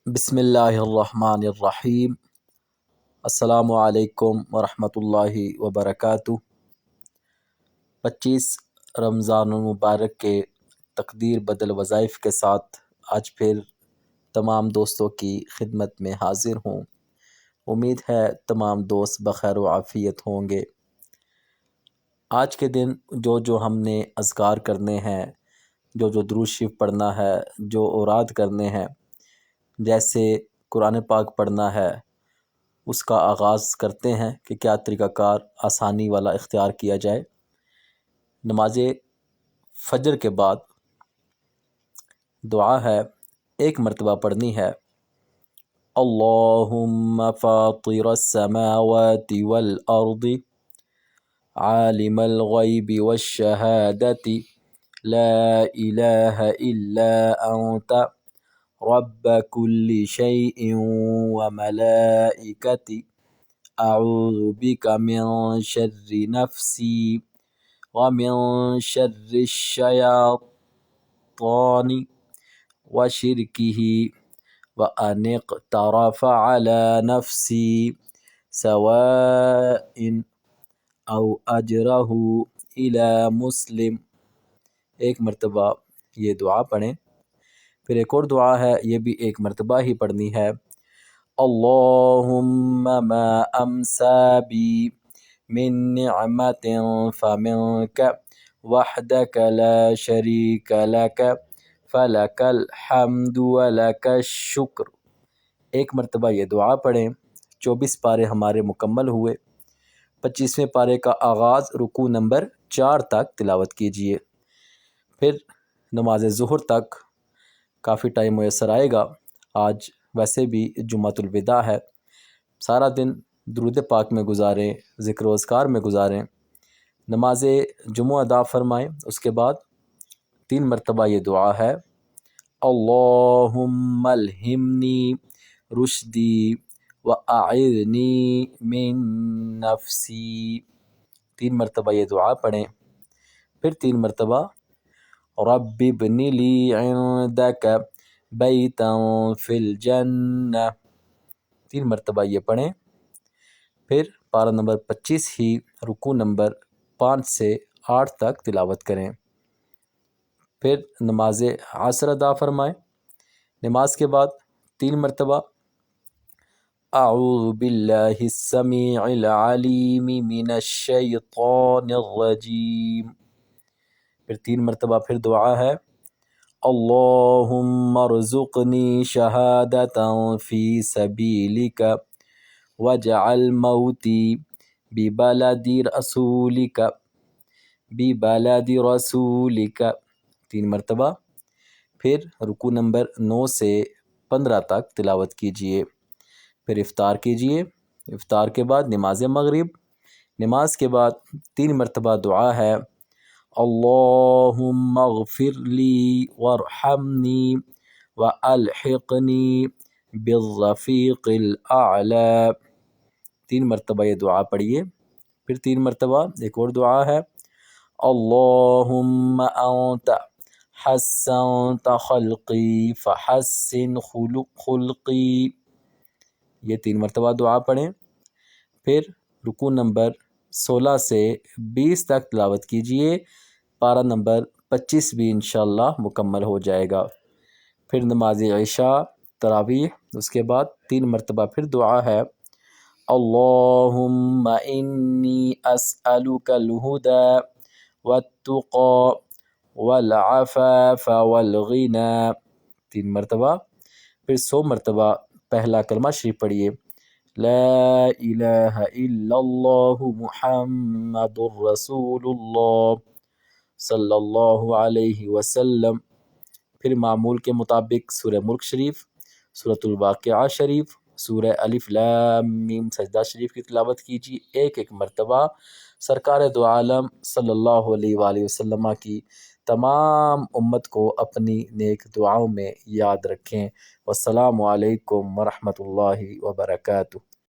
بسم اللہ الرحمن الرحیم۔ السلام علیکم ورحمۃ اللہ وبرکاتہ۔ 25 رمضان المبارک کے تقدیر بدل وظائف کے ساتھ آج پھر تمام دوستوں کی خدمت میں حاضر ہوں۔ امید ہے تمام دوست بخیر و عافیت ہوں گے۔ آج کے دن جو ہم نے اذکار کرنے ہیں، جو درود شریف پڑھنا ہے، جو اوراد کرنے ہیں، جیسے قرآن پاک پڑھنا ہے، اس کا آغاز کرتے ہیں کہ کیا طریقہ کار آسانی والا اختیار کیا جائے۔ نماز فجر کے بعد دعا ہے، ایک مرتبہ پڑھنی ہے، اللہم فاطر السماوات والارض عالم الغیب والشہادت لا الہ الا انت رب كل شيء وملائكتي أعوذ بك من شر نفسي ومن شر الشيطان وشركه وأن اقترف على نفسي سواء أو أجره إلى مسلم۔ ایک مرتبہ یہ دعا پڑھیں۔ پھر ایک اور دعا ہے، یہ بھی ایک مرتبہ ہی پڑھنی ہے، اللہم ما امسا بی من نعمت فمنک وحدک لا شریک لک فلک الحمد ولک الشکر۔ ایک مرتبہ یہ دعا پڑھیں۔ 24 پارے ہمارے مکمل ہوئے۔ 25ویں پارے کا آغاز رکوع نمبر 4 تک تلاوت کیجئے۔ پھر نماز ظہر تک کافی ٹائم میسر آئے گا۔ آج ویسے بھی جمعۃ الوداع ہے، سارا دن درود پاک میں گزاریں، ذکر و اذکار میں گزاریں، نماز جمعہ ادا فرمائیں۔ اس کے بعد 3 مرتبہ یہ دعا ہے، اللہم الہمنی رشدی واعذنی من نفسی۔ 3 مرتبہ یہ دعا پڑھیں۔ پھر 3 مرتبہ رب ابن لی عندک بیتا فی الجنہ، 3 مرتبہ یہ پڑھیں۔ پھر پارہ نمبر 25 ہی رکوع نمبر 5 سے 8 تک تلاوت کریں۔ پھر نماز عصر ادا فرمائیں۔ نماز کے بعد 3 مرتبہ اعوذ باللہ السمیع العلیم من الشیطان الرجیم۔ پھر 3 مرتبہ پھر دعا ہے، اللہم ارزقنی شہادۃ فی سبیلک واجعل موتی ببلد رسولک، 3 مرتبہ۔ پھر رکوع نمبر 9 سے 15 تک تلاوت کیجئے۔ پھر افطار کیجئے۔ افطار کے بعد نماز مغرب۔ نماز کے بعد 3 مرتبہ دعا ہے، اللہم اغفر لی وارحمنی والحقنی بالرفیق الاعلی۔ 3 مرتبہ یہ دعا پڑھیے۔ پھر 3 مرتبہ ایک اور دعا ہے، اللہم انت حسنت خلقی فحسن خلقی۔ یہ 3 مرتبہ دعا پڑھیں۔ پھر رکوع نمبر 16 سے 20 تک تلاوت کیجئے۔ پارہ نمبر 25 بھی انشاءاللہ مکمل ہو جائے گا۔ پھر نماز عشاء تراویح، اس کے بعد 3 مرتبہ پھر دعا ہے، اللہم انی اسألک الہدی والتقی والعفاف والغنی، 3 مرتبہ۔ پھر 100 مرتبہ پہلا کلمہ شریف پڑھیے، لا الہ الا اللہ محمد رسول اللہ صلی اللہ علیہ وسلم۔ پھر معمول کے مطابق سورہ ملک شریف، سورۃ الواقعہ شریف، سورہ الف لام میم سجدہ شریف کی تلاوت کیجیے ایک ایک مرتبہ۔ سرکار دو عالم صلی اللہ علیہ وآلہ وسلم کی تمام امت کو اپنی نیک دعاؤں میں یاد رکھیں۔ والسلام علیکم ورحمۃ اللہ وبرکاتہ۔